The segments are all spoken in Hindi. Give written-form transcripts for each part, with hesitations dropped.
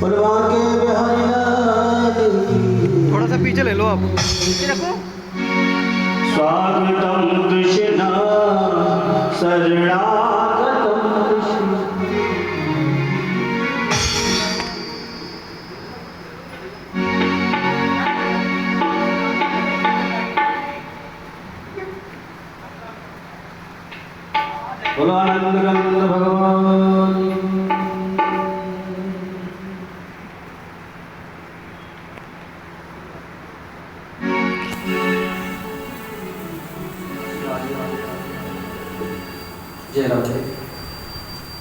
बलवान के बिहारी लाल की। थोड़ा सा पीछे ले लो आप, पीछे रखो। स्वागतम कृष्ण शरणागतम कृष्ण। बोलो आनंद कंद भगवान। जय राधे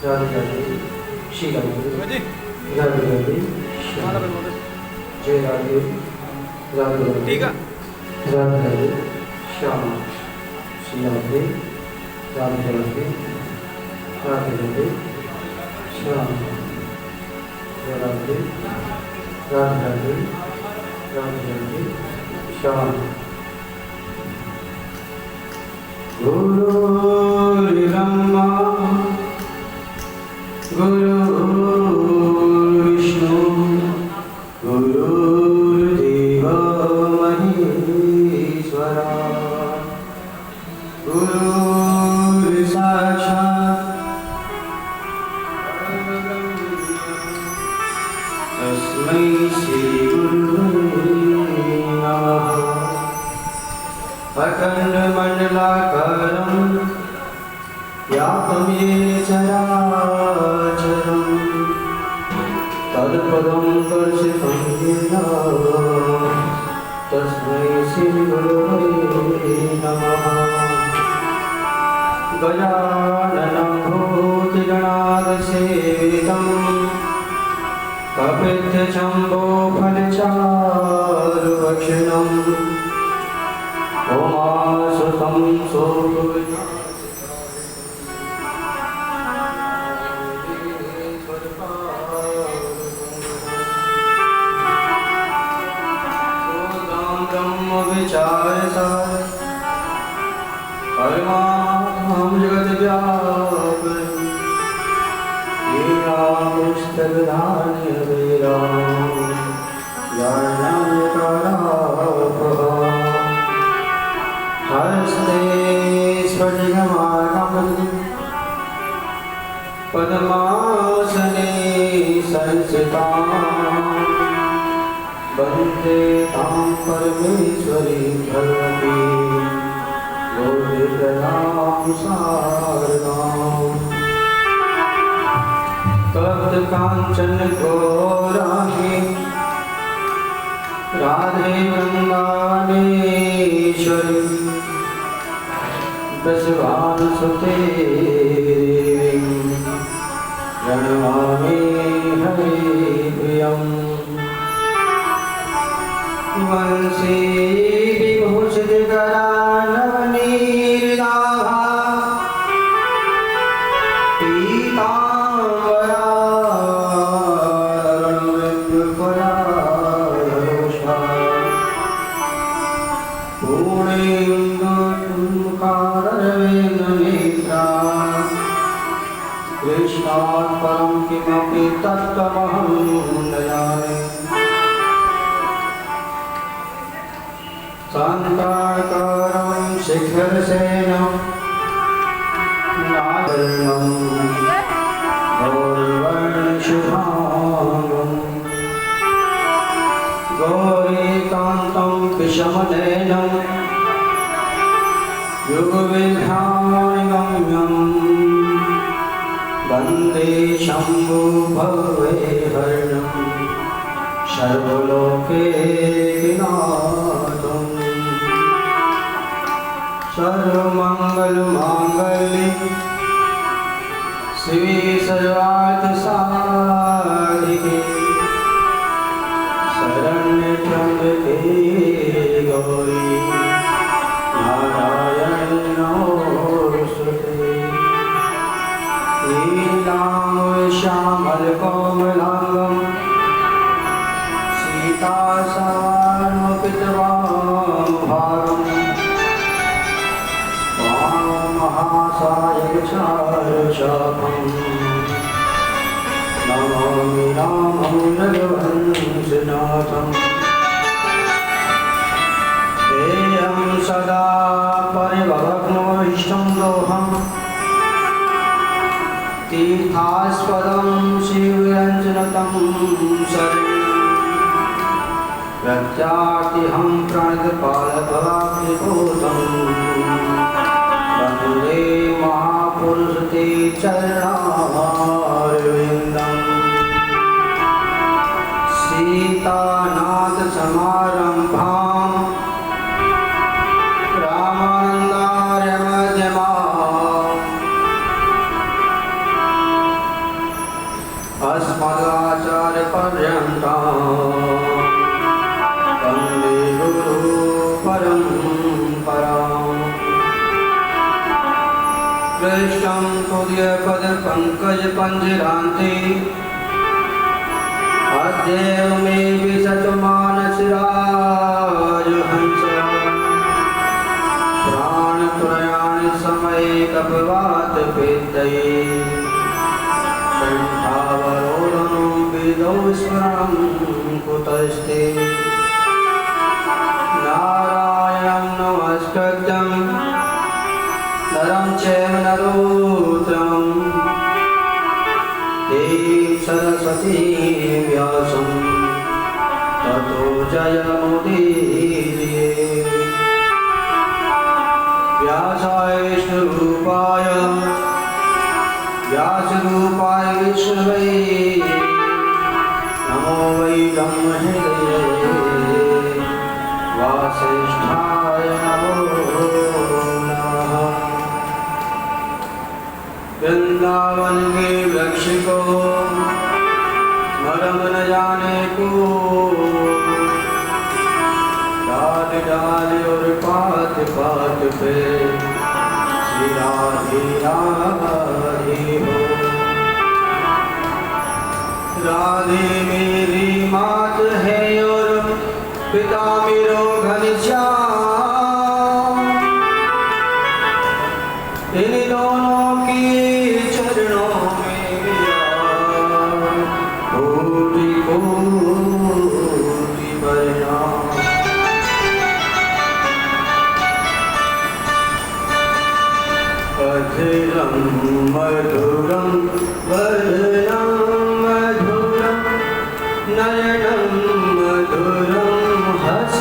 राधे राधे श्री राधे राधे राधे श्याम। जय राधे राधे राधे ठीक है। राधे राधे श्याम। श्री राधे राधे राधे राधे राधे श्याम। जय राधे राधे राधे राधे राधे श्याम। गुरुर्ब्रह्मा गुरुर्विष्णु गुरुर्देवो महेश्वरा। गुरुर्साक्षात् तस्मै श्रीगुरुवे नमः। अखण्डमण्डलाकारं व्याप्तं येन चराचरं तत्पदं दर्शितं येन तस्मै श्रीगुरवे नमः। गजाननं भूतगणाधिसेवितं कपित्थजम्बोफलचारुभक्षणम् ओमासुतं सोऽपि ब्रह्मविचारसार परमात्मं जगद्व्यापकं लीलापुस्तकधान्यवीरां याज्ञवल्क्यकारापहां। हस्ते स्फटिकमार्गं पद्मासने संस्थितां वन्दे तां परमेश्वरी भगवती गोविन्दनां शारदाम्। तप्तकाञ्चन गौराङ्गी राधे वृन्दावनेश्वरी वृषभानुसुते देवी प्रणमामि हरिप्रियम्। वंशी विभूषितकरा नवनीरदाभा पीताम्बरा अरुणविपुलफलाधरोषा पूर्णेन्दुमुखारविन्दनेत्रा। कृष्णात् परं किमपि तत्त्वमहं न जाने। शान्ताकारं शिखरसेनं नागर्णं गौरवर्णशुभाङ्गं गौरीकान्तं विषमनयनं युगविद्यामणिगम्यं वन्दे शम्भुभवेहरणं सर्वलोकैकनाथम्। सर्वमङ्गलमाङ्गल्ये शिवे सर्वार्थसाधिके शरण्यत्र्यम्बके गौरी नारायणी नमोस्तुते। नीलाम्बरश्यामलकोमलाङ्गं सीतासानुपितवामभागम् महासायकचारुचापम् नमामि रामं रघुवंशनाथम् तेयं सदा परिभवग्नो इष्टं दोहम् तीर्थास्पदं शिवरञ्जनतं शरणं प्रत्यार्तिहं प्रणतपालभवाग्निभूतं वन्दे महापुरुष ते चरणारविन्दम् सीतानाथसमारम्भां रामानन्दार्यमध्यमाम् अस्मदाचार्यपर्यन्तां वन्दे गुरुपरम्पराम् कृष्णं तुर्यपदपङ्कजपञ्जरान्ते अद्यैव मे विशतमानसराजहंस प्राणत्रयाणि समये कपवातपेतये कण्ठावरोधनं वेदौ स्मरणं कुतस्ते नारायणं नमस्कृत्यं नरं चैव नरोत्तमं देवीं सरस्वतीं व्यासं ततो जयमुदीरये व्यासाय विष्णुरूपाय व्यासरूपाय विष्णवे नमो वै ब्रह्महृदये वासिष्ठाय नमो नमः। वृंदावन के वृक्ष को मरम न जाने को डाल डाल और पात पात पे श्री राधे राधे हो। राधे मेरी मात है और पिता मेरो घनश्याम इन दोनों की चरणों में कोटि कोटि प्रणाम। अधरं मधुरं वदनं मधुरं नयनं मधुरं हस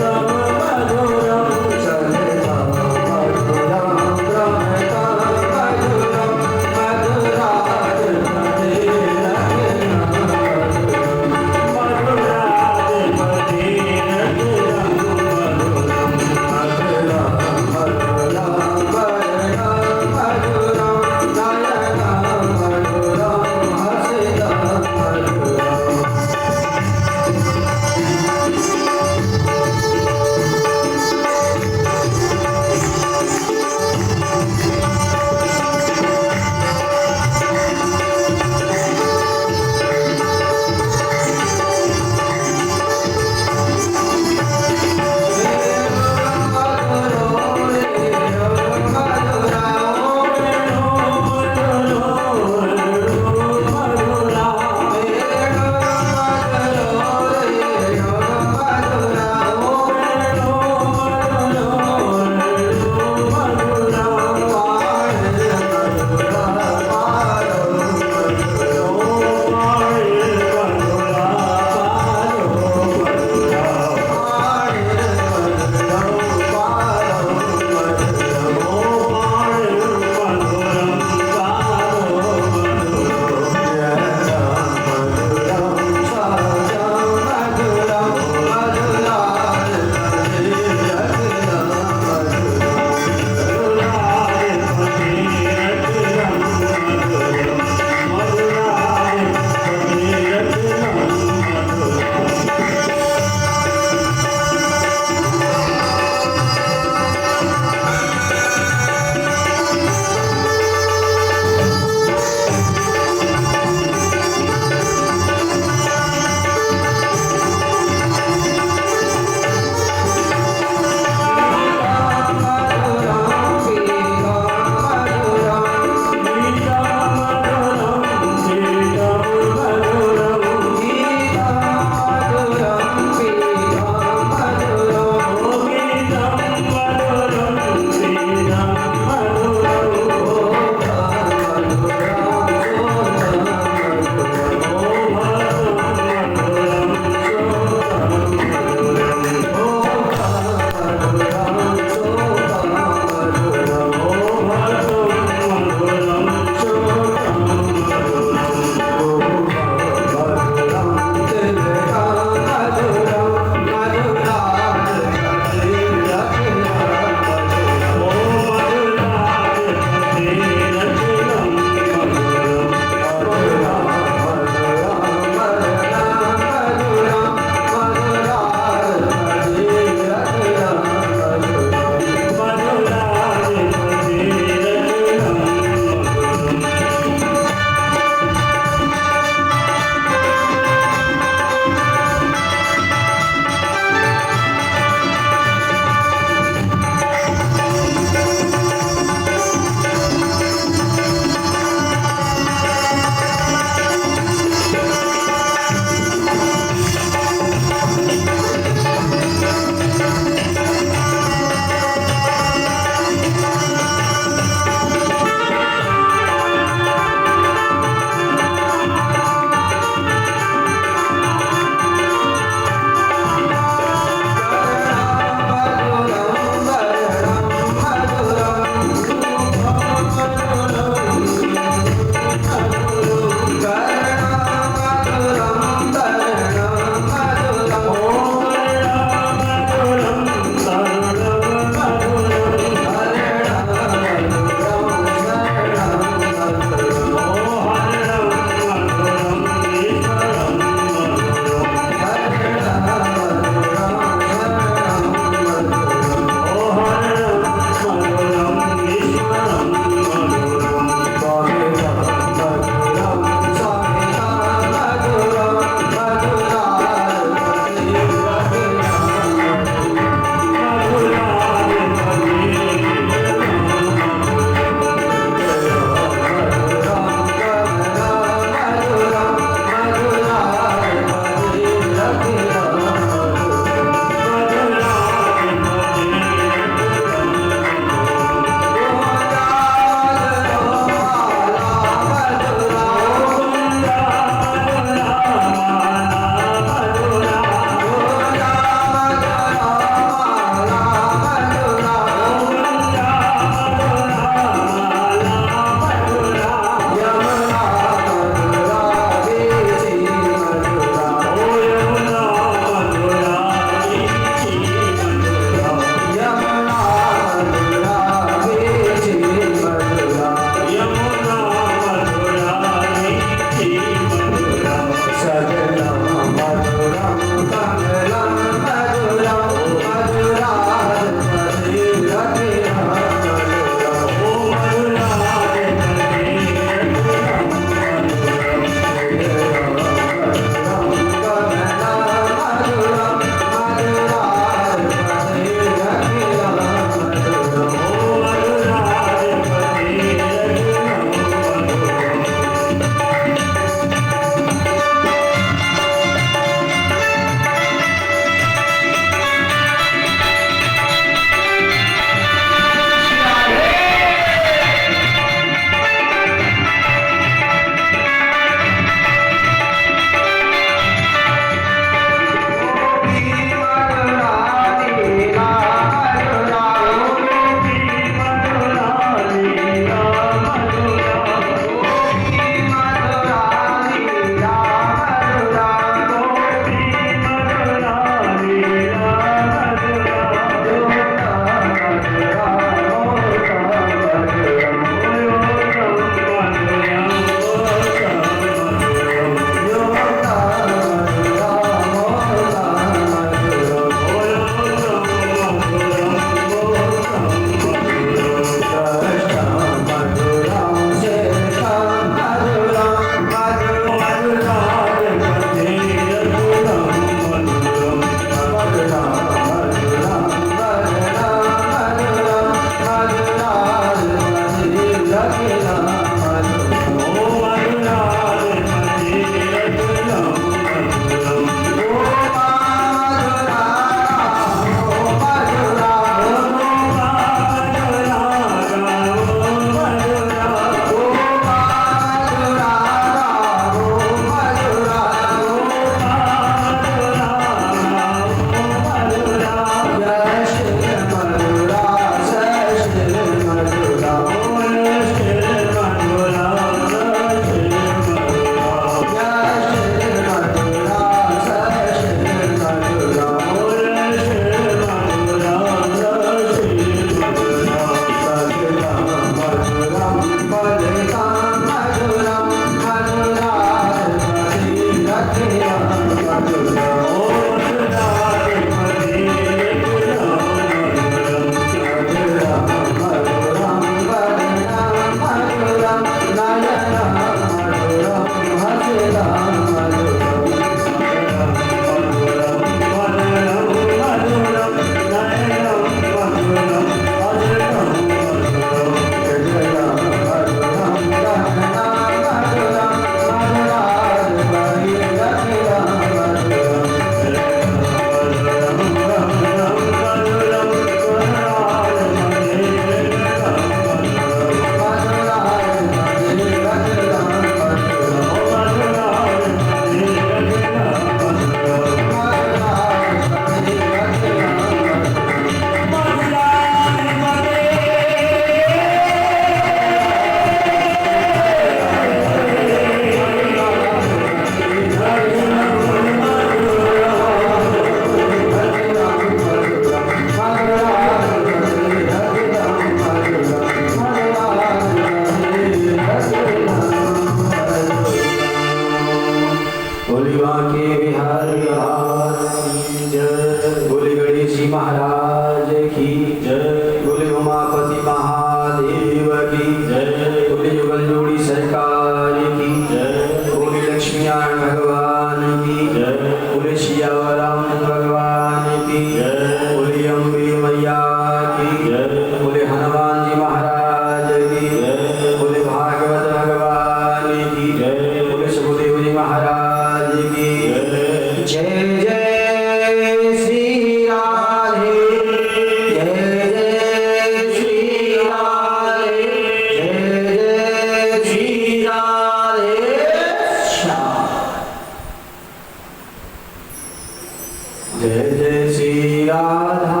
राधा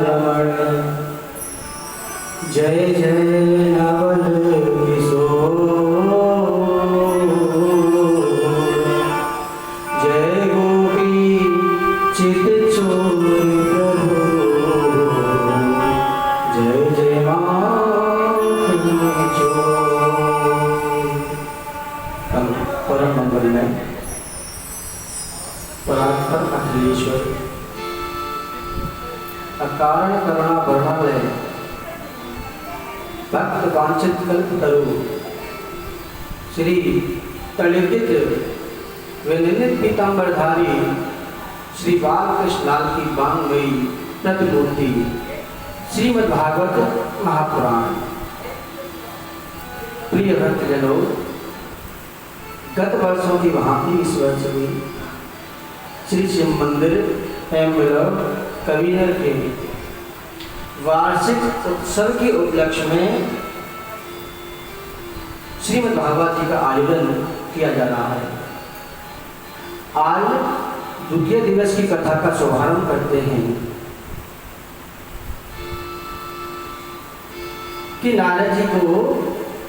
रमण जय जय नवल किशोर जय गोपी चित चोर प्रभु जय जय माखन चोर। हम परम मंगल में परात्पर अखिलेश्वर अकारण करुणा वर्णालय भक्त वांछित कल्प तरु श्री तलिखित विनिंदित पीतांबरधारी श्री बालकृष्ण लाल की बांगमयी प्रतिमूर्ति श्रीमद्भागवत महापुराण। प्रिय भक्तजनों, गत वर्षों की भांति इस वर्ष भी श्री शिव मंदिर एवं कबीर के वार्षिक उत्सव के उपलक्ष्य में श्रीमद् भागवत जी का आयोजन किया जा रहा है। आज द्वितीय दिवस की कथा का शुभारंभ करते हैं कि नारद जी को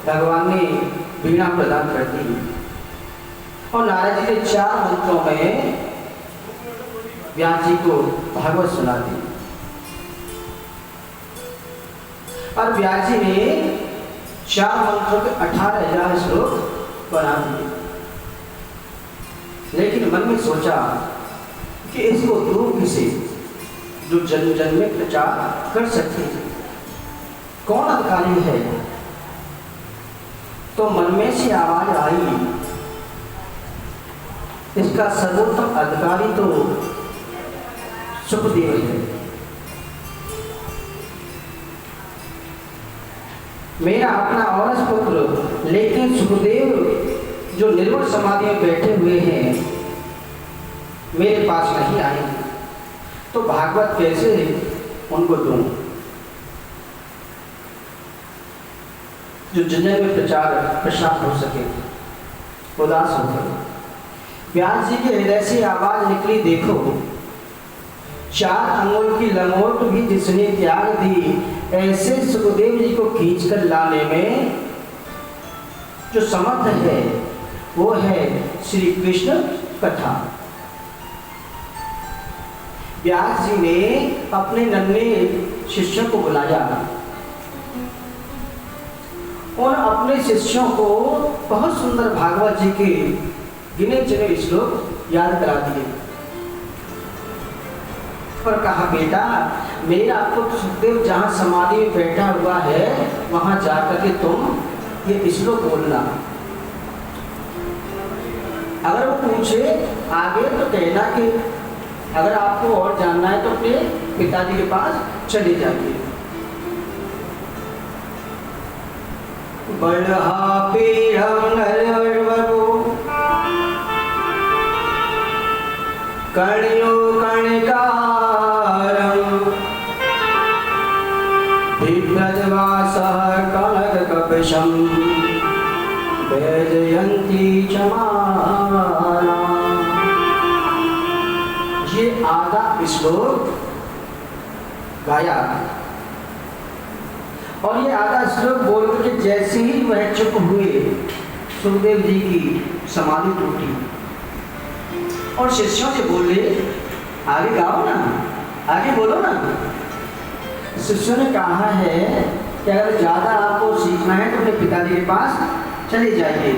भगवान ने वीणा प्रदान कर दी और नारद जी ने 4 मंत्रों में व्यास जी को भागवत सुना दी और व्यास जी ने 4 मंत्रों के 18,000 श्लोक बना दिए। लेकिन मन में सोचा कि इसको दूर किसे जो जन्म जन्म में प्रचार कर सकते, कौन अधिकारी है? तो मन में से आवाज आई, इसका सर्वोत्तम अधिकारी तो सुखदेव है। मेरा अपना औरस पुत्र, लेकिन सुखदेव जो निर्मल समाधि में बैठे हुए हैं मेरे पास नहीं आएंगे, तो भागवत कैसे उनको दूं जो जन में प्रचार प्रसार हो सके। उदास हो गए। व्यास जी के हृदय से आवाज निकली, देखो 4 अंगुल की लंगोट भी जिसने त्याग दी, ऐसे सुखदेव जी को खींचकर लाने में जो समर्थ है वो है श्री कृष्ण कथा। व्यास जी ने अपने नन्हे शिष्यों को बुलाया और अपने शिष्यों को बहुत सुंदर भागवत जी के गिने चुने श्लोक याद करा दिए और कहा, बेटा मेरा पुत्र सुखदेव जहाँ समाधि में बैठा हुआ है वहाँ जाकर के तुम ये श्लोक बोलना। अगर वो पूछे आगे तो कहना कि अगर आपको और जानना है तो अपने पिताजी के पास चले जाइए। कणियो कणिकारं बिभ्रद्वासः कनककपिशं वेदयन्ती च माला। ये आधा श्लोक गाया और ये आधा श्लोक बोल करके जैसे ही वह चुप हुए सुखदेव जी की समाधि टूटी और शिष्यों से बोले, आगे गाओ ना, आगे बोलो ना। शिष्यों ने कहा है कि अगर ज़्यादा आपको सीखना है तो अपने पिताजी के पास चले जाइए।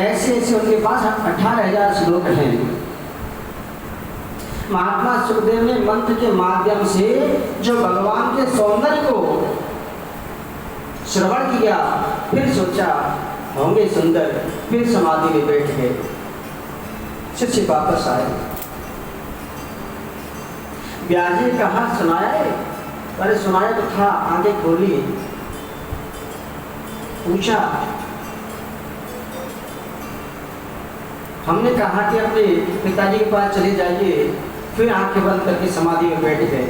ऐसे ऐसे उनके पास 18,000 श्लोक हैं। महात्मा सुखदेव ने मंत्र के माध्यम से जो भगवान के सौंदर्य को श्रवण किया, फिर सोचा होंगे सुंदर, फिर समाधि में बैठ गए। शिष्य वापस आए। व्यास जी कहा, सुनाया है? अरे सुनाया तो था, आगे खोली। पूछा, हमने कहा कि अपने पिताजी के पास चले जाइए, फिर आंखें बंद करके समाधि में बैठ गए।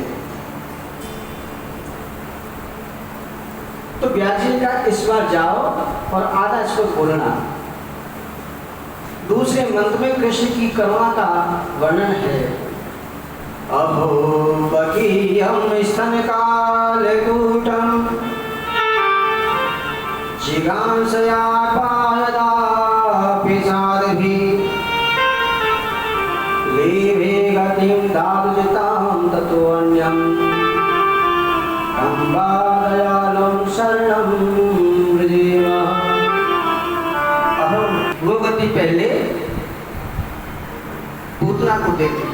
तो व्यास जी का इस बार जाओ और आधा श्लोक बोलना। दूसरे मंत्र में कृष्ण की करुणा का वर्णन है। अहो बकीयम स्तन कालकूटम जिगांसया पायदा पिसादभि लेभे गतिम दादुजिताम ततोऽन्यम अम्बा दयालुम शरणम व्रजेम। वो गति पहले पूतना को देते।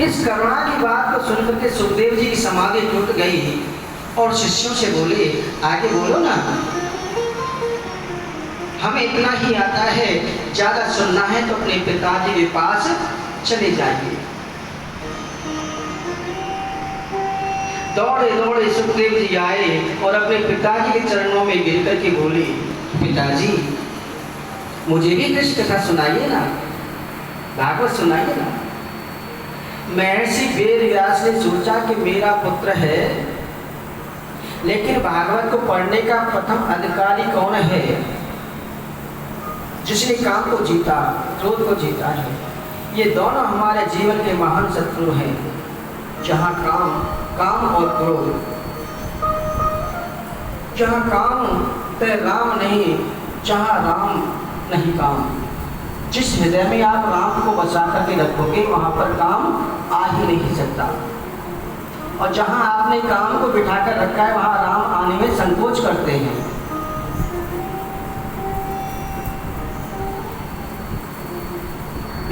इस करुणा की बात को सुनकर के सुखदेव जी की समाधि टूट गई और शिष्यों से बोले, आगे बोलो ना, हमें इतना ही आता है, ज्यादा सुनना है तो अपने पिताजी के पास चले जाइए। दौड़े दौड़े सुखदेव जी आए और अपने पिताजी के चरणों में गिर करके बोले, पिताजी मुझे भी कृष्ण कथा सुनाइए ना, भागवत सुनाइए ना। महर्षि वेद व्यास ने सोचा कि मेरा पुत्र है, लेकिन भागवत को पढ़ने का प्रथम अधिकारी कौन है? जिसने काम को जीता, क्रोध को जीता है। ये दोनों हमारे जीवन के महान शत्रु हैं। जहाँ काम और क्रोध, जहाँ काम ते राम नहीं, जहाँ राम नहीं काम। जिस हृदय में आप राम को बसा करके रखोगे वहाँ पर काम आ ही नहीं सकता, और जहाँ आपने काम को बिठा कर रखा है वहाँ राम आने में संकोच करते हैं।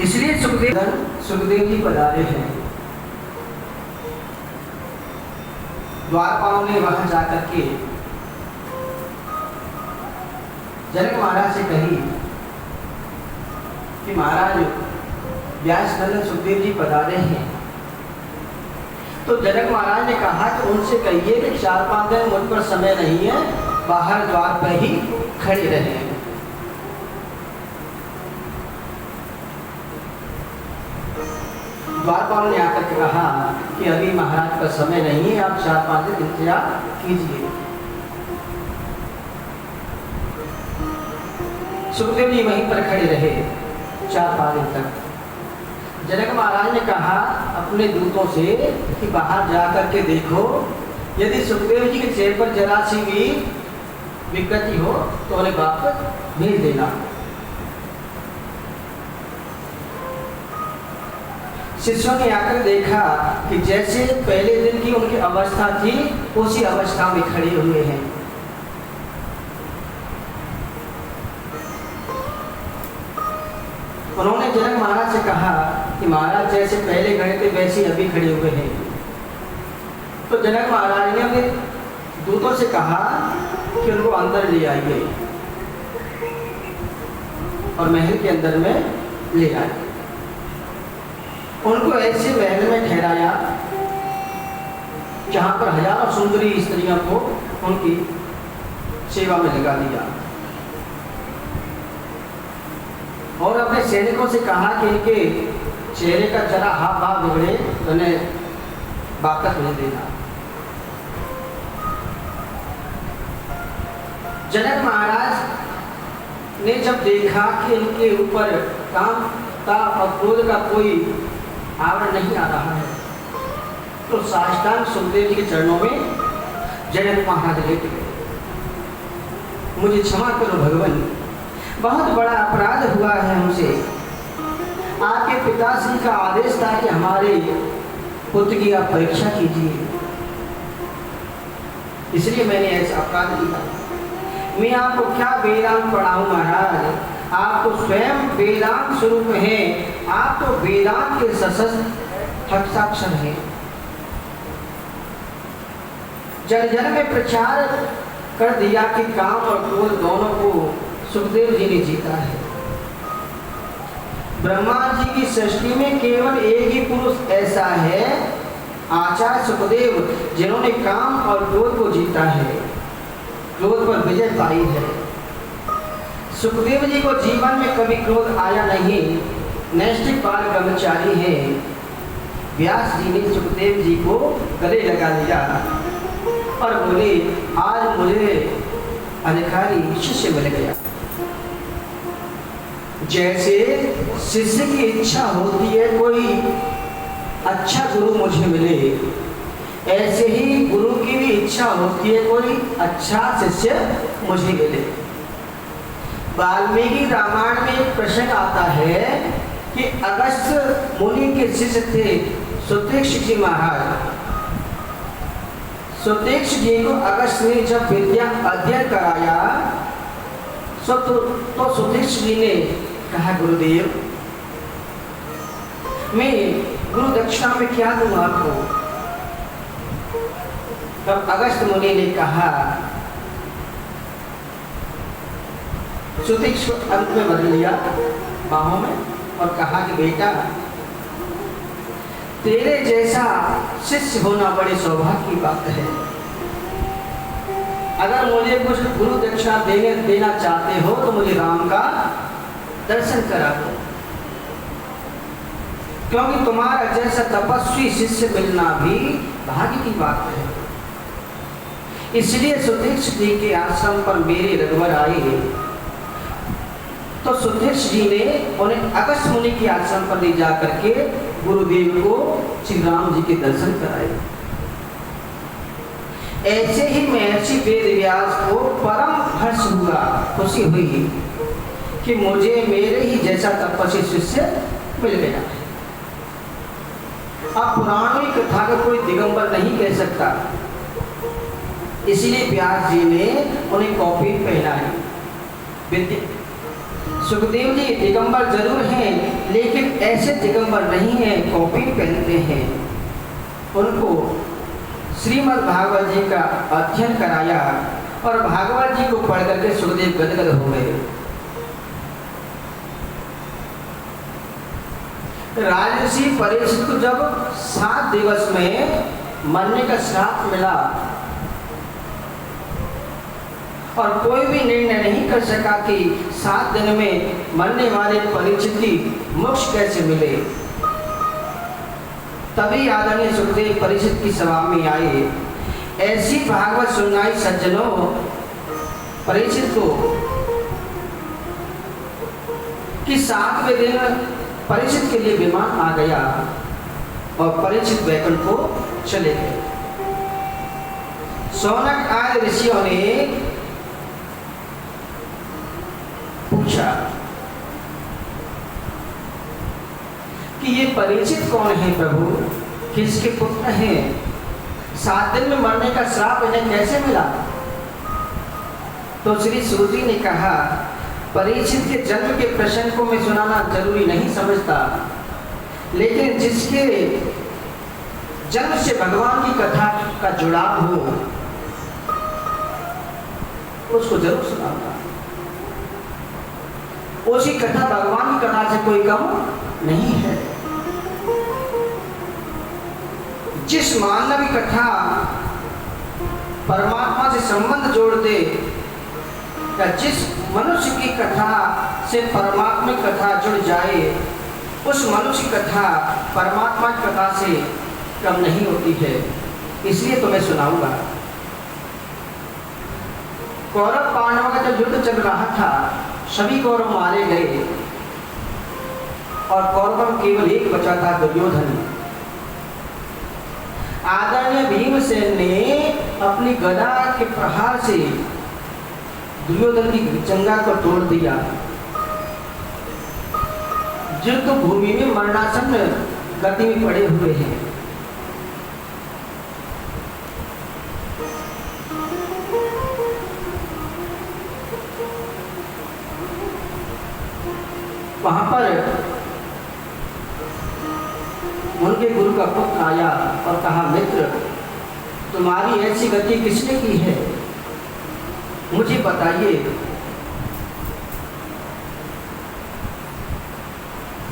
इसलिए सुखदेव जी पधारे हैं। द्वारपालों ने वहां जाकर के जनक महाराज से कही कि महाराज व्यास नंदन सुखदेव जी पधारे हैं। तो जनक महाराज ने कहा कि उनसे कहिए कि 4-5 दिन मुझ पर समय नहीं है, बाहर द्वार पर ही खड़े रहे। द्वारपाल ने आकर के कहा कि अभी महाराज का समय नहीं है, आप 4-5 दिन इंतजार कीजिए। सुखदेव जी वहीं पर खड़े रहे 4-5 दिन तक। जनक महाराज ने कहा अपने दूतों से कि बाहर जाकर के देखो, यदि सुखदेव जी के चेहरे पर जरा सी भी विकृति हो तो उन्हें वापस भेज देना। शिष्यों ने आकर देखा कि जैसे पहले दिन की उनकी अवस्था थी उसी अवस्था में खड़े हुए हैं। उन्होंने जनक महाराज से कहा कि महाराज जैसे पहले खड़े थे वैसे अभी खड़े हुए हैं। तो जनक महाराज ने अपने दूतों से कहा कि उनको अंदर ले आइए और महल के अंदर में ले आए। उनको ऐसे महल में ठहराया जहां पर हजारों सुंदरी स्त्रियों को उनकी सेवा में लगा दिया, और अपने सैनिकों से कहा कि इनके चेहरे का जरा हाव भाव बिगड़े तो उन्हें वापस भेज देना। जनक महाराज ने जब देखा कि इनके ऊपर काम का और क्रोध का कोई आवरण नहीं आ रहा है, तो साष्टांग सुखदेव जी के चरणों में जनक महाराज लेट गए। मुझे क्षमा करो भगवान, बहुत बड़ा अपराध हुआ है हमसे। आपके पिताश्री का आदेश था कि हमारे पुत्र की आप परीक्षा कीजिए, इसलिए मैंने ऐसा अपराध किया। मैं आपको क्या वेदांत पढ़ाऊं महाराज, आप तो स्वयं वेदांत स्वरूप हैं, आप तो वेदांत के सशस्त्र हस्ताक्षर हैं। जन जन में प्रचार कर दिया कि काम और क्रोध दोनों को सुखदेव जी ने जीता है। ब्रह्मा जी की सृष्टि में केवल एक ही पुरुष ऐसा है, आचार्य सुखदेव, जिन्होंने काम और क्रोध को जीता है, क्रोध पर विजय पाई है। सुखदेव जी को जीवन में कभी क्रोध आया नहीं, नैष्ठिक बाल ब्रह्मचारी है। व्यास जी ने सुखदेव जी को गले लगा लिया और बोले, आज मुझे अधिकारी शिष्य मिल गया। जैसे शिष्य की इच्छा होती है कोई अच्छा गुरु मुझे मिले, ऐसे ही गुरु की भी इच्छा होती है कोई अच्छा शिष्य मुझे मिले। वाल्मीकि रामायण में एक प्रश्न आता है कि अगस्त्य मुनि के शिष्य थे सुतीक्ष जी महाराज। सुतीक्ष जी को अगस्त्य ने जब विद्या अध्ययन कराया तो सुतीक्ष जी ने कहा, गुरुदेव मैं गुरु दक्षिणा में क्या दूं आपको? तब अगस्त्य मुनि ने कहा, सुतीक्ष अंत में बदल लिया बाहों में और कहा कि बेटा, तेरे जैसा शिष्य होना बड़े सौभाग्य की बात है। अगर मुझे कुछ गुरु दक्षिणा देना चाहते हो तो मुझे राम का दर्शन करा दो, क्योंकि तुम्हारा जैसा तपस्वी शिष्य मिलना भी भाग्य की बात है। इसलिए सुतीक्ष जी के आश्रम पर मेरे रघुवर आए तो सुतीक्ष जी ने उन्हें अगस्त्य मुनि के आश्रम पर ले जाकर के गुरुदेव को श्री राम जी के दर्शन कराए। ऐसे ही महर्षि वेद व्यास को परम हर्ष हुआ, खुशी हुई कि मुझे मेरे ही जैसा तपस्वी शिष्य मिल गया। अब पुराणों की कथा का कोई दिगंबर नहीं कह सकता, इसलिए व्यास जी ने उन्हें कॉपी पहनाई। सुखदेव जी दिगंबर जरूर हैं, लेकिन ऐसे दिगंबर नहीं हैं, कॉपी पहनते हैं। उनको श्रीमद् भागवत जी का अध्ययन कराया और भागवत जी को पढ़ करके सुखदेव गदगद हो गए। राजर्षि परीक्षित को जब 7 दिवस में मरने का श्राप मिला और कोई भी निर्णय नहीं कर सका कि 7 दिन में मरने वाले परीक्षित की मोक्ष कैसे मिले, तभी आदरणीय सुखदेव परीक्षित की सभा में आए। ऐसी भागवत सुनाई सज्जनों परीक्षित को कि 7वें दिन परीक्षित के लिए विमान आ गया और परीक्षित वैकुंठ को चले गए। शौनक आदि ऋषियों ने पूछा कि ये परीक्षित कौन है प्रभु, किसके पुत्र हैं? 7 दिन में मरने का श्राप इन्हें कैसे मिला? तो श्री सूजी ने कहा, परीक्षित के जन्म के प्रश्न को मैं सुनाना जरूरी नहीं समझता, लेकिन जिसके जन्म से भगवान की कथा का जुड़ाव हो उसको जरूर सुनाऊंगा। उसी कथा भगवान की कथा से कोई कम नहीं है। जिस मानवी कथा परमात्मा से संबंध जोड़ दे या जिस मनुष्य की कथा से परमात्मा की कथा जुड़ जाए, उस मनुष्य की कथा परमात्मा की कथा से कम नहीं होती है। इसलिए तो मैं सुनाऊंगा। कौरव पांडवों का जब युद्ध चल रहा था, सभी कौरव मारे गए और कौरवों में केवल एक बचा था, दुर्योधन। आदरणीय भीमसेन ने अपनी गदा के प्रहार से दुर्योधन की जंगा को तोड़ दिया। युद्ध भूमि में मरणासन्न गति में पड़े हुए हैं। वहां पर उनके गुरु का पुत्र आया और कहा, मित्र तुम्हारी ऐसी गति किसने की है, मुझे बताइए,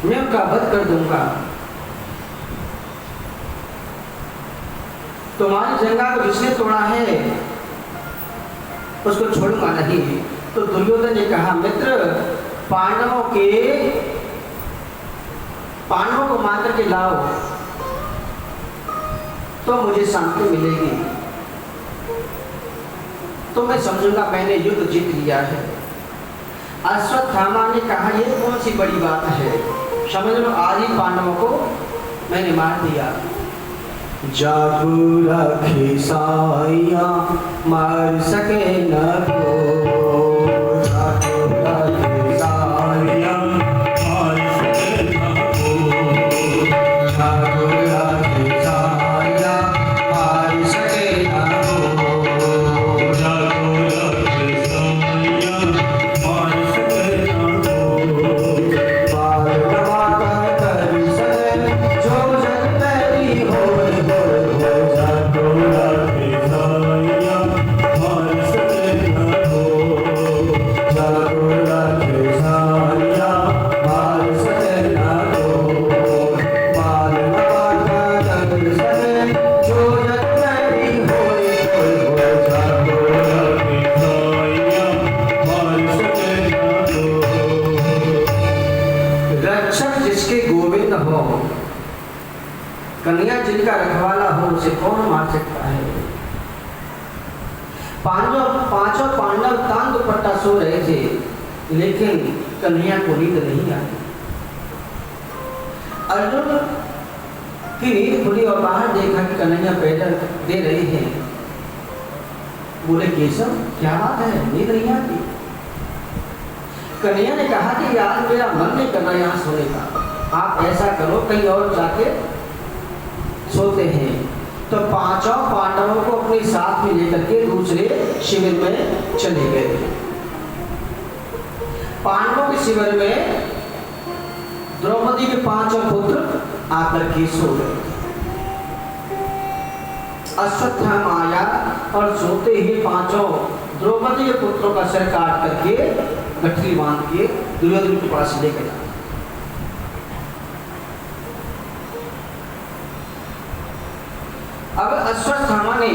मैं उनका वध कर दूंगा। तुम्हारी जंगा को जिसने तोड़ा है उसको छोड़ूंगा नहीं। तो दुर्योधन ने कहा, मित्र पांडवों को मार करके लाओ तो मुझे शांति मिलेगी। तो मैं समझूंगा मैंने युद्ध जीत लिया है। अश्वत्थामा ने कहा ये कौन सी बड़ी बात है, समझ लो आज ही पांडवों को मैंने मार दिया। जागू रखी साइया मार सके न को, जागू रखी साइया मार सके न को, जागू रखी साइया मार सके न को, जागू रखी साइया मार सके न को, पार नवा कर सके जो जग पैरी होए कन्या जिनका रखवाला हो उसे कौन मार सकता है। पांचों पांडव तान दुपट्टा सो रहे थे, लेकिन कन्हैया को नींद नहीं आई। अर्जुन की नींद खुली और बाहर देखा कि कन्हैया पैदल दे रही है। बोले केशव क्या बात है, नींद नहीं आती। कन्हैया ने कहा कि यार मेरा मन नहीं करना यहाँ सोने का, आप ऐसा करो कहीं और जाके सोते हैं। तो पांचों पांडवों को अपने साथ में लेकर के दूसरे शिविर में चले गए। पांडवों के शिविर में द्रौपदी के पांचों पुत्र आकर के सो गए। अश्वत्थामा आया और सोते ही पांचों द्रौपदी के पुत्रों का सिर काट करके गठरी बांध के दुर्योधन के पास ले गया। अब अश्वत्थामा ने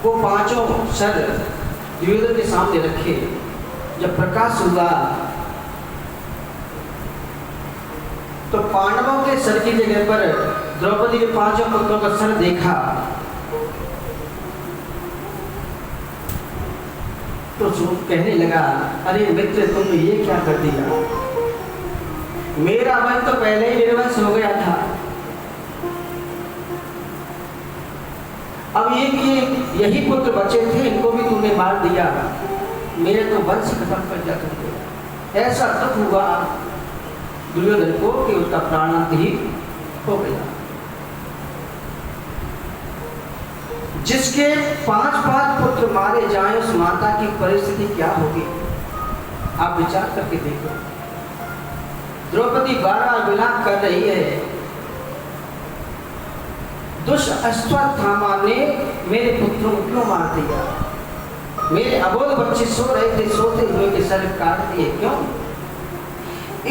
वो पांचों सर दुर्योधन के सामने रखे। जब प्रकाश हुआ तो पांडवों के सर की जगह पर द्रौपदी के पांचों पुत्रों का सर देखा तो कहने लगा, अरे मित्र तुमने ये क्या कर दिया, मेरा वंश तो पहले ही निर्वंश हो गया था, अब यही पुत्र बचे थे, इनको भी तूने मार दिया, मेरे तो वंश खत्म कर दिया तुमने। ऐसा दुख हुआ दुर्योधन को कि उसका प्राणांत ही हो गया। जिसके 5 पुत्र मारे जाएं उस माता की परिस्थिति क्या होगी, आप विचार करके देखो। द्रौपदी बार-बार विलाप कर रही है, दुष्ट अश्वत्थामा ने मेरे पुत्रों को क्यों मार दिया, मेरे अबोध बच्चे सो रहे थे, सोते हुए के सर काट दिए क्यों।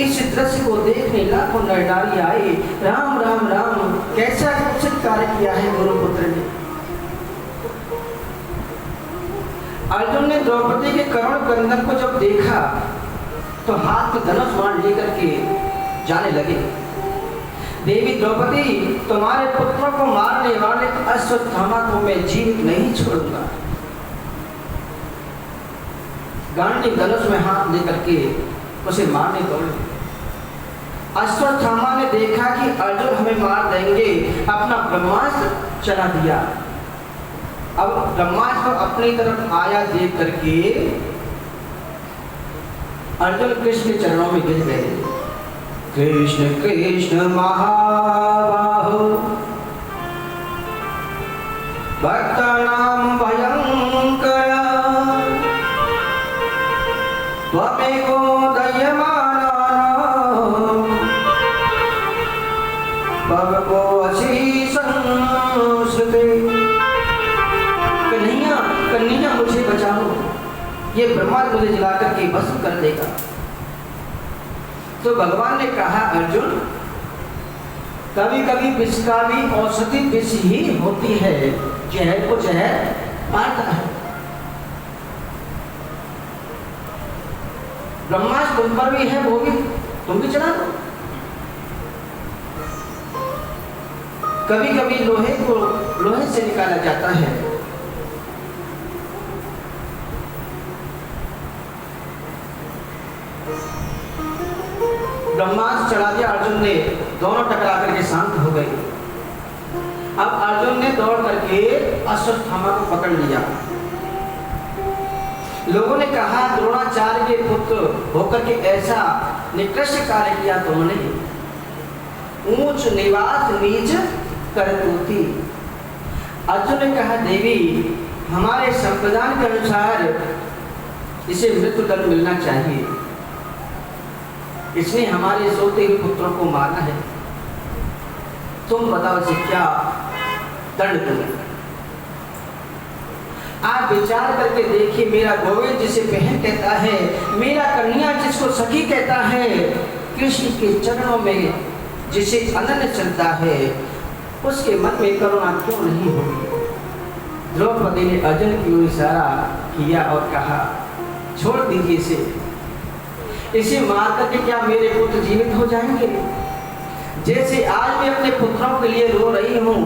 इस दृश्य को देखने लाखों नर नारी आई, राम राम राम, कैसा कुत्सित कार्य किया है गुरुपुत्र ने। अर्जुन ने द्रौपदी के करुण क्रंदन को जब देखा तो हाथ में धनुष बाण लेकर के जाने लगे। देवी द्रौपदी, तुम्हारे पुत्रों को मारने वाले अश्वत्थामा को मैं जीवित नहीं छोड़ूंगा। गांडी धनुष में हाथ लेकर के उसे मारने दौड़े। अश्वत्थामा ने देखा कि अर्जुन हमें मार देंगे, अपना ब्रह्मास्त्र चला दिया। अब ब्रह्मास्त्र अपनी तरफ आया देख करके अर्जुन कृष्ण के चरणों में गिर गए। कृष्ण कृष्ण महाबाहो भक्तानां भयंकर, त्वमेको दयमानानां भगवोऽसि संस्कृते। कन्हैया मुझे बचाओ, ये ब्रह्मास्त्र मुझे जला करके भस्म कर देगा। तो भगवान ने कहा, अर्जुन कभी कभी विष का भी औषधि विष ही होती है, जहर को जहर मारता है। ब्रह्मास्त्र तुम पर भी है, वो भी तुम भी चला दो। कभी कभी लोहे को लोहे से निकाला जाता है। ब्रह्मास्त्र चढ़ा दिया अर्जुन ने, दोनों टकरा करके शांत हो गए। अब अर्जुन ने दौड़ करके अश्वत्थामा को पकड़ लिया। लोगों ने कहा द्रोणाचार्य के पुत्र होकर के ऐसा निकृष्ट कार्य किया तुमने, ऊंच निवास नीच करतूती। अर्जुन ने कहा देवी हमारे संविधान के अनुसार इसे मृत्यु दंड मिलना चाहिए, इसने हमारे सोते हुए पुत्रों को मारना है, तुम बताओ इसे क्या दंड दूंगा। आप विचार करके देखिए, मेरा गोविंद जिसे बहन कहता है, मेरा कन्हैया जिसको सखी कहता है, कृष्ण के चरणों में जिसे अनन्य चलता है, उसके मन में करुणा क्यों नहीं होगी। द्रौपदी ने अर्जुन की ओर इशारा किया और कहा छोड़ दीजिए इसे मार करके क्या मेरे पुत्र जीवित हो जाएंगे। जैसे आज मैं अपने पुत्रों के लिए रो रही हूँ,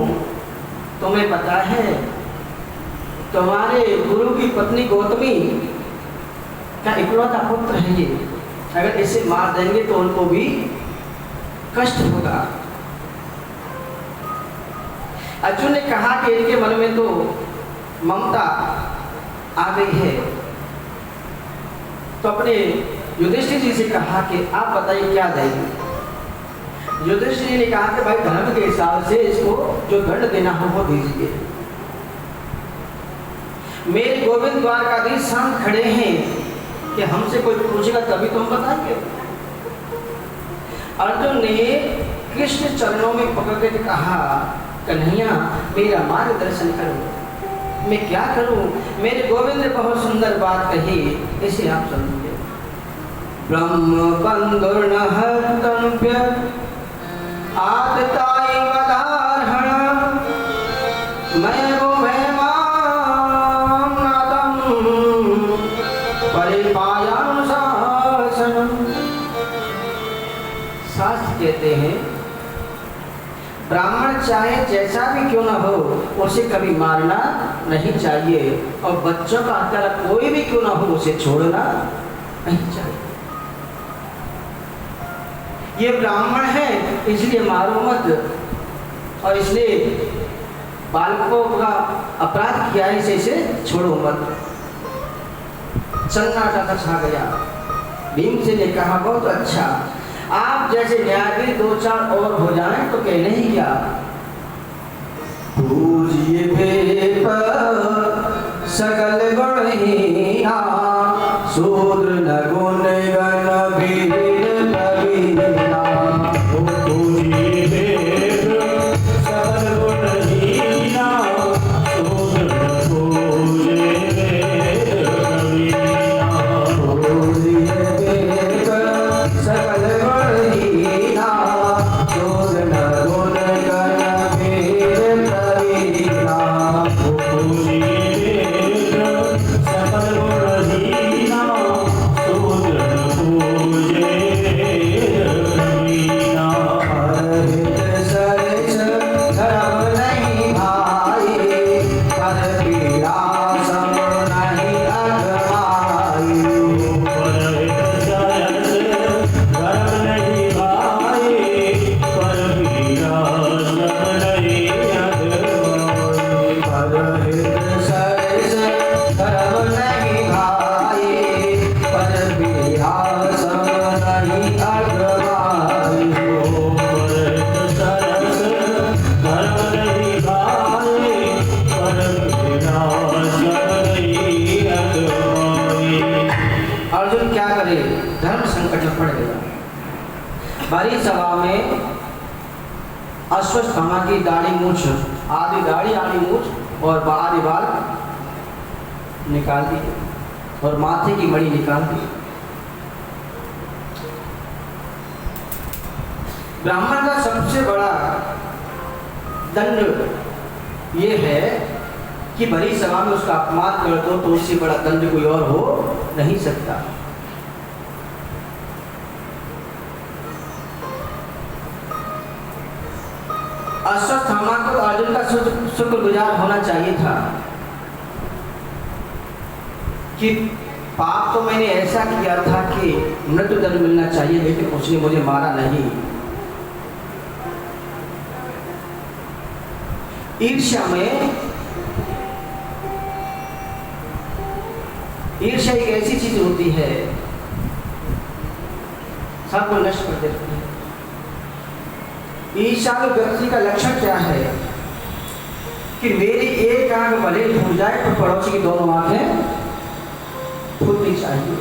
तुम्हें पता है तुम्हारे गुरु की पत्नी गौतमी का इकलौता पुत्र है ये, अगर इसे मार देंगे तो उनको भी कष्ट होगा। अर्जुन ने कहा कि इनके मन में तो ममता आ गई है, तो अपने युधिष्ठिर जी से कहा कि आप बताइए क्या देंगे। युधिष्ठिर जी ने कहा कि भाई धर्म के हिसाब से इसको जो दंड देना हो वो दीजिए। मेरे गोविंद द्वारकाधीश शांत खड़े हैं कि हमसे कोई पूछेगा तभी तो हम बताएंगे। अर्जुन ने कृष्ण चरणों में पकड़ के कहा कन्हैया मेरा मार्गदर्शन करो, मैं क्या करूं। मेरे गोविंद ने बहुत सुंदर बात कही, इसे आप समझिए। ब्रह्म बंधुर्नहर्तम्य आदताय वदार्हण मयो भयमानादं परिपायानुशासनम्। शास्त्र कहते हैं ब्राह्मण चाहे जैसा भी क्यों ना हो उसे कभी मारना नहीं चाहिए, और बच्चों का हत्यारा कोई भी क्यों ना हो उसे छोड़ना नहीं चाहिए। ये ब्राह्मण है इसलिए मारो मत, और इसलिए बालकों का अपराध किया है इसे छोड़ो मत। सन्नाटा छा गया। भीमसेन ने कहा बहुत अच्छा, आप जैसे न्यायाधीश दो चार और हो जाएं तो कहने ही क्या। पूजिए भेप सकल गुणहीना शूद्र न गुण गण भीर कबीरा। पूजिए भेप सकल गुणहीना शूद्र न पूजे कबीरा। पूजिए भेप सकल गुणहीना शूद्र न गुण गण भीर कबीरा। पूजिए सकल गुणहीना शूद्र न पूजे कबीरा। हरित सरस धर्म नहीं भाई, पर पीड़ा सम नहीं अगमाई। हरित सरस धर्म नहीं भाई, पर पीड़ा सम नहीं अगमाई। हरित सरस धर्म नहीं भाई, पर पीड़ा सम नहीं अगमाई। हरित सरस धर्म नहीं भाई, पर पीड़ा सम नहीं अगमाई। अर्जुन क्या करे, धर्म संकट में पड़ गया। बड़ी सभा में अश्वत्थामा की दाढ़ी मूछ, आधी दाढ़ी आधी मूछ और आधी बाल निकाल दी और माथे की मणि निकाल दी। ब्राह्मण का सबसे बड़ा दंड ये है कि बड़ी सभा में उसका अपमान कर दो तो उससे बड़ा दंड कोई और हो नहीं सकता। अश्वत्थामा को अर्जुन का शुक्रगुजार होना चाहिए था कि पाप तो मैंने ऐसा किया था कि मृत्यु दंड मिलना चाहिए, लेकिन उसने मुझे मारा नहीं। ईर्ष्या एक ऐसी चीज होती है, सबको नष्ट कर देती है। ईर्ष्या के व्यक्ति का लक्षण क्या है कि मेरी एक आंख भले फूट जाए पर पड़ोसी की दोनों आंखें फूटनी चाहिए।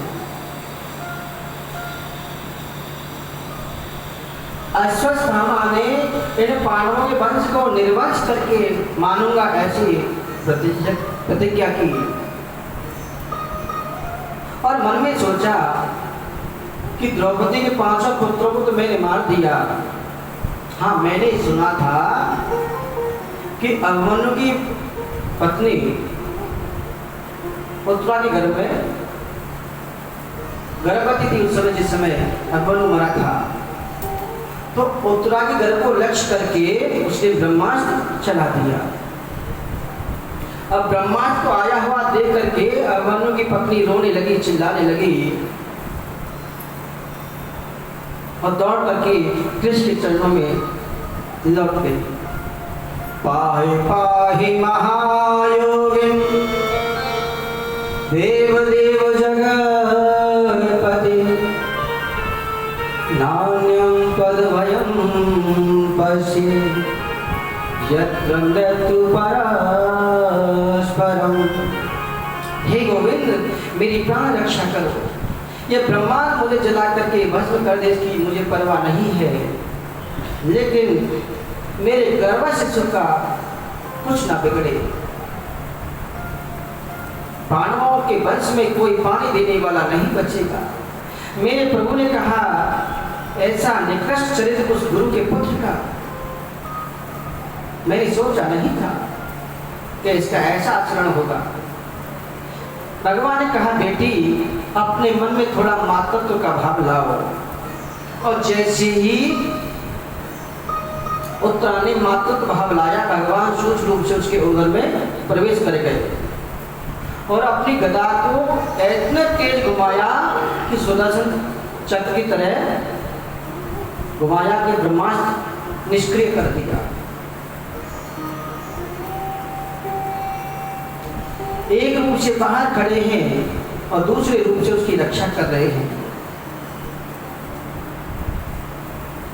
अश्वत्थामा ने इन पांडवों के वंश को निर्वंश करके मानूंगा ऐसी प्रतिज्ञा की और मन में सोचा कि द्रौपदी के 500 पुत्रों को तो मैंने मार दिया। हाँ, मैंने सुना था कि अभिमन्यु की पत्नी उत्तरा के घर में गर्भवती थी उस समय, जिस समय अभिमन्यु मरा था। तो उत्तरा के घर को लक्ष्य करके उसने ब्रह्मास्त्र चला दिया। अब ब्रह्मास्त्र को आया हुआ देख करके अभिमन्यु की पत्नी रोने लगी, चिल्लाने लगी और दौड़ करके कृष्ण के चरणों में लौट गई। पाहि पाहि महायोगिन देव देव जगत्पति नान्यं तद्भयं पश्ये यत्र मृत्यु परस्परम। हे गोविंद, मेरी प्राण रक्षा करो। ये ब्रह्मांड मुझे जला करके भस्म कर दे, इसकी मुझे परवाह नहीं है, लेकिन मेरे गर्भ शिशु का कुछ ना बिगड़े। पांडवों के वंश में कोई पानी देने वाला नहीं बचेगा। मेरे प्रभु ने कहा ऐसा निकृष्ट चरित्र उस गुरु के पुत्र का मैंने सोचा नहीं था कि इसका ऐसा आचरण होगा। भगवान ने कहा बेटी, अपने मन में थोड़ा मातृत्व का भाव लाओ। और जैसे ही उत्तरा ने मातृत्व भाव लाया, भगवान सूक्ष्म रूप से उसके उदर में प्रवेश कर गए और अपनी गदा को इतने तेज घुमाया कि सुदर्शन चक्र की तरह घुमाया कि ब्रह्मास्त्र निष्क्रिय कर दिया। एक रूप से बाहर खड़े हैं और दूसरे रूप से उसकी रक्षा कर रहे हैं।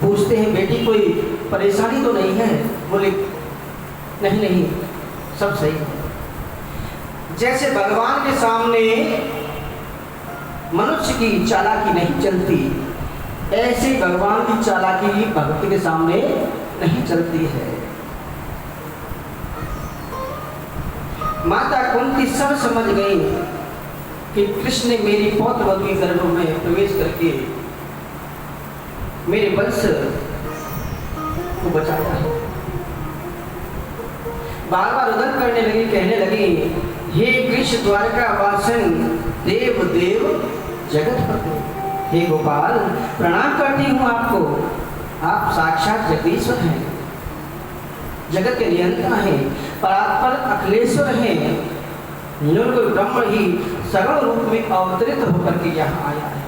पूछते हैं बेटी कोई परेशानी तो नहीं है? बोले नहीं नहीं, सब सही है। जैसे भगवान के सामने मनुष्य की चालाकी नहीं चलती, ऐसे भगवान की चालाकी भक्त के सामने नहीं चलती है। माता कुंती सब समझ गई कि कृष्ण ने मेरी पौत्रवधू के गर्भ में प्रवेश करके मेरे वंश को बचाया है। बार बार रुदन करने लगी, कहने लगी हे कृष्ण द्वारका वासन देव देव जगतपति, हे गोपाल प्रणाम करती हूँ आपको। आप साक्षात जगदीश्वर हैं, जगत के नियंता हैं, परात्पर अखिलेश्वर हैं। निर्गुण ब्रह्म ही सगुण रूप में अवतरित होकर के यहाँ आया है।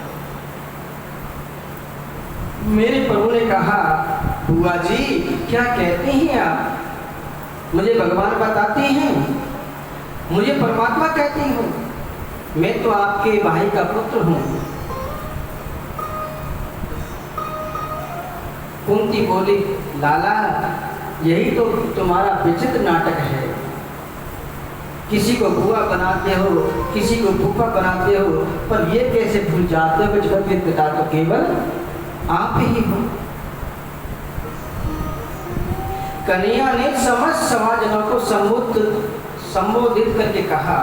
मेरे प्रभु ने कहा बुआ जी क्या कहते हैं आप? मुझे भगवान बताते हैं, मुझे परमात्मा कहती हूँ, मैं तो आपके भाई का पुत्र हूँ। कुंती बोली लाला यही तो तुम्हारा विचित्र नाटक है। किसी को बुआ बनाते हो, किसी को फूफा बनाते हो, पर ये कैसे भूल जाते हो कि जगत के पिता तो केवल आप ही हो। कन्हैया ने समस्त समाजजनों को संबोधित करके कहा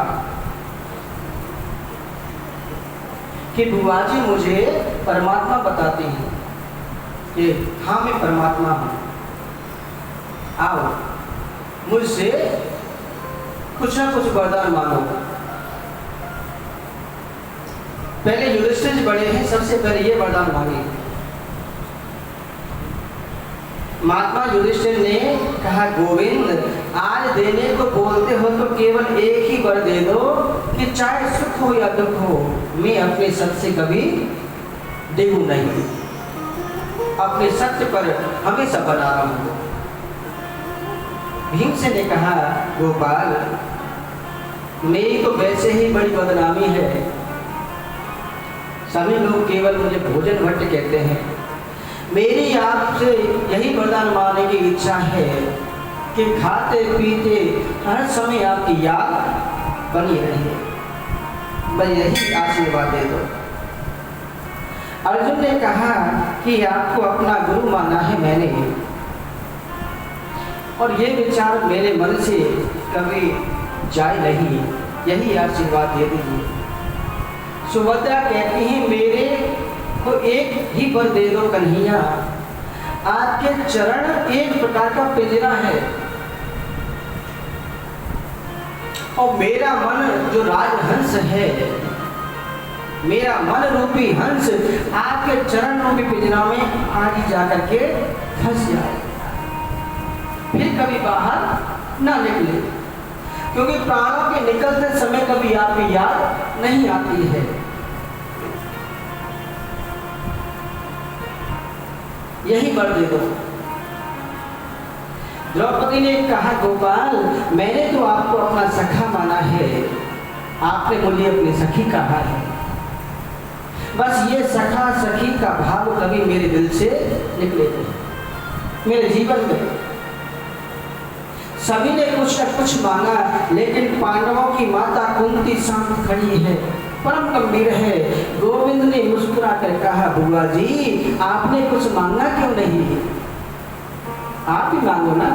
कि बुआ जी मुझे परमात्मा बताती हैं कि हाँ मैं परमात्मा हूँ, आओ मुझसे कुछ ना कुछ वरदान मांगो। पहले युधिष्ठिर जी बड़े हैं, सबसे पहले ये वरदान मांगे। महात्मा युधिष्ठिर ने कहा गोविंद आज देने को बोलते हो तो केवल एक ही वर दे दो कि चाहे सुख हो या दुख हो, मैं अपने सत्य से कभी देहूं नहीं, अपने सत्य पर हमेशा बना रहूं। भीमसेन ने कहा, गोपाल मेरी तो वैसे ही बड़ी बदनामी है, सभी लोग केवल मुझे भोजन भट्ट कहते हैं। मेरी आपसे यही वरदान मांगने की इच्छा है कि खाते पीते हर समय आपकी याद बनी रहे, बस यही आशीर्वाद दे दो। अर्जुन ने कहा कि आपको अपना गुरु माना है मैंने, और ये विचार मेरे मन से कभी जाए नहीं, यही आशीर्वाद दे दीजिए। सुभद्रा कहती है, मेरे को एक ही वर दे दो कन्हैया, आपके चरण एक प्रकार का पिंजरा है और मेरा मन जो राजहंस है, मेरा मन रूपी हंस आपके चरण रूपी पिंजरा में आगे जाकर के फंस जाए, फिर कभी बाहर ना निकले, क्योंकि प्राणों के निकलते समय कभी आपकी याद नहीं आती है। यही वर दे दो। द्रौपदी ने कहा, गोपाल मैंने तो आपको अपना सखा माना है, आपने मुझे अपनी सखी कहा है, बस ये सखा सखी का भाव कभी मेरे दिल से निकले नहीं। मेरे जीवन में सभी ने कुछ न कुछ मांगा, लेकिन पांडवों की माता कुंती शांत खड़ी है, परम गंभीर है। गोविंद ने मुस्कुरा कर कहा, बुआ जी आपने कुछ मांगा क्यों नहीं, आप ही मांगो ना।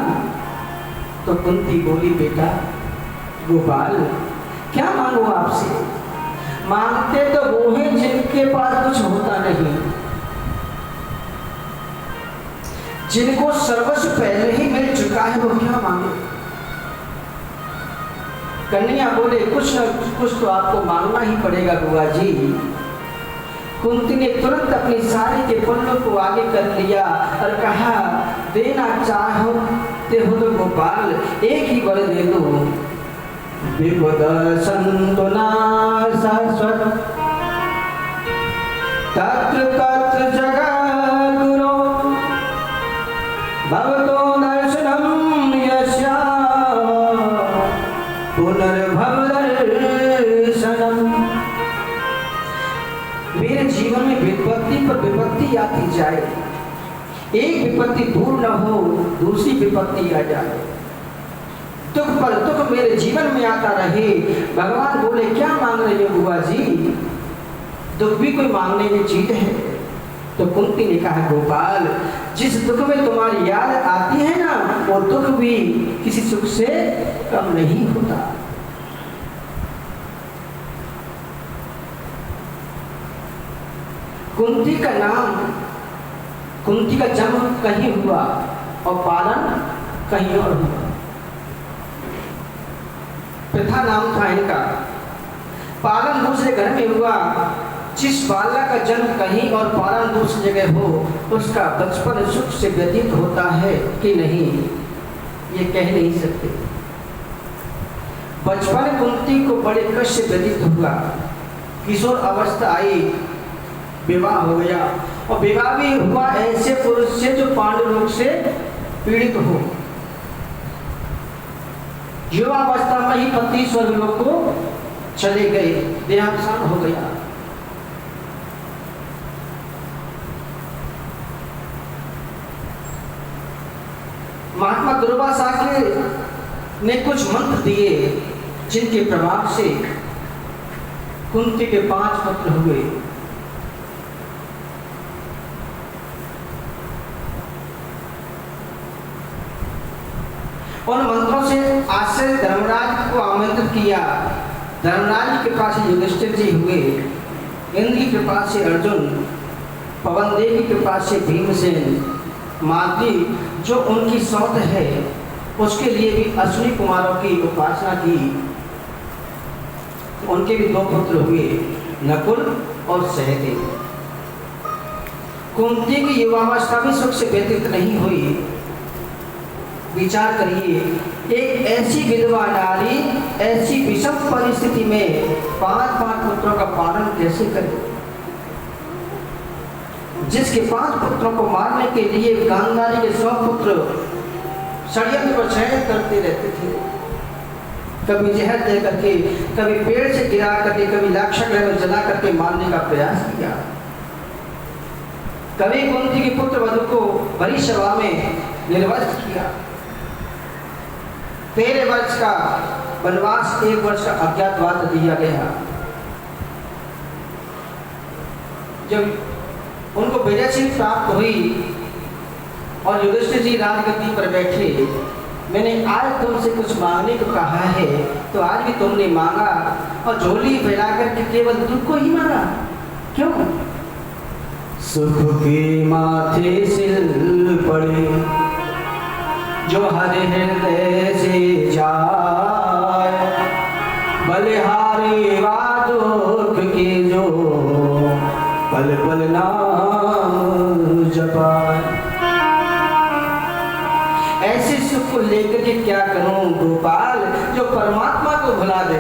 तो कुंती बोली, बेटा गोपाल क्या मांगो आपसे, मांगते तो वो हैं जिनके पास कुछ होता नहीं, जिनको सर्वस्व पहले ही मिल चुका है, वो क्या मांगे। कन्हैया बोले, कुछ न कुछ तो आपको मांगना ही पड़ेगा बुआ जी। कुंती ने तुरंत अपनी साड़ी के पल्लों को आगे कर लिया और कहा, देना चाहते हो तो गोपाल एक ही वर दे दो, विपद संतुना शाश्वत तत्र तत्र जगत गुरो भवतो दर्शनम यस्या पुनर्भव दर्शनम। मेरे जीवन में विपत्ति पर विपत्ति आती जाए, एक विपत्ति दूर न हो दूसरी विपत्ति आ जाए, दुख पर दुख मेरे जीवन में आता रहे। भगवान बोले, क्या मांग रही हो बुआ जी, दुख भी कोई मांगने की चीज है। तो कुंती ने कहा, गोपाल जिस दुख में तुम्हारी याद आती है ना, वो दुख भी किसी सुख से कम नहीं होता। कुंती का नाम, कुंती का जन्म कहीं हुआ और पालन कहीं और हुआ। प्रथा नाम था इनका, पालन दूसरे घर में हुआ। जिस बालक का जन्म कहीं और पालन दूसरी जगह हो, उसका बचपन सुख से व्यतीत होता है कि नहीं, ये कह नहीं सकते। बचपन कुंती को बड़े कष्ट से व्यतीत हुआ, किशोर अवस्था आई, विवाह हो गया, और विवाह भी हुआ ऐसे पुरुष से जो पांडु रोग से पीड़ित हो। युवावस्था में ही पति स्वर्गलोक को चले गए, देहावसान हो गया। महात्मा दुर्वासा ने कुछ मंत्र दिए, जिनके प्रभाव से कुंती के 5 पुत्र हुए। उन मंत्रों से आश्चर्य धर्मराज को आमंत्रित किया। धर्मराज की कृपा से युधिष्ठिर जी हुए, इंद्र की कृपा से अर्जुन, पवन देव की कृपा से भीमसेन, माद्री जो उनकी सौत है उसके लिए भी अश्विनी कुमारों की उपासना की। उनके भी 2 पुत्र हुए, नकुल और सहदेव। कुंती की युवावस्था भी सुख से व्यतीत नहीं हुई। विचार करिए, एक ऐसी विधवा नारी ऐसी विषम परिस्थिति में 5 पुत्रों का पालन कैसे करे? जिसके 5 पुत्रों को मारने के लिए गांधारी के 100 पुत्र षड्यंत्र रचना करते रहते थे। कभी जहर दे करके, कभी पेड़ से गिरा करके, कभी लाक्षागृह में जला करके मारने का प्रयास किया। कभी कुंती के पुत्र वधु को भरी सभा में निर्वस्त्र किया। 13 वर्ष का वनवास, 1 वर्ष का अज्ञातवास दिया गया। जब उनको विजयसिंह प्राप्त हुई और युधिष्ठिर जी राजगद्दी पर बैठे, मैंने आज तुमसे कुछ मांगने को कहा है तो आज भी तुमने मांगा और झोली फैलाकर के केवल दुख को ही मांगा, क्यों? सुख के माथे सिल पड़े जो हर हृदय से जाए, बलिहारी वा दुख के जो पल पल नाम जपाए। ऐसे सुख को लेकर के क्या करूं गोपाल जो परमात्मा को भुला दे?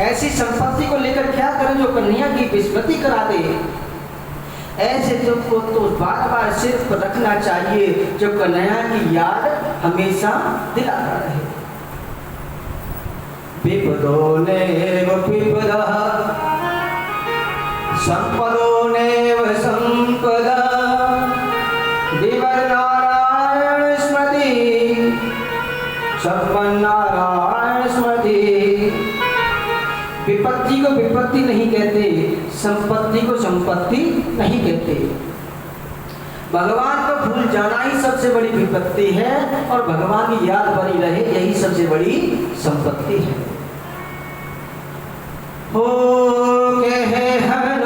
ऐसी संपत्ति को लेकर क्या करूं जो कन्या की विस्मृति करा दे? ऐसे दुख को तो बार बार सिर पर रखना चाहिए जो कन्या की याद हमेशा दिलाता रहे। विपदोनेव विपदा संपदोनेव संपदा नारायण स्मृति नारायण स्मृति। विपत्ति को विपत्ति नहीं कहते, संपत्ति को संपत्ति नहीं कहते। भगवान को भूल जाना ही सबसे बड़ी विपत्ति है और भगवान की याद बनी रहे यही सबसे बड़ी संपत्ति है। हो कहे हर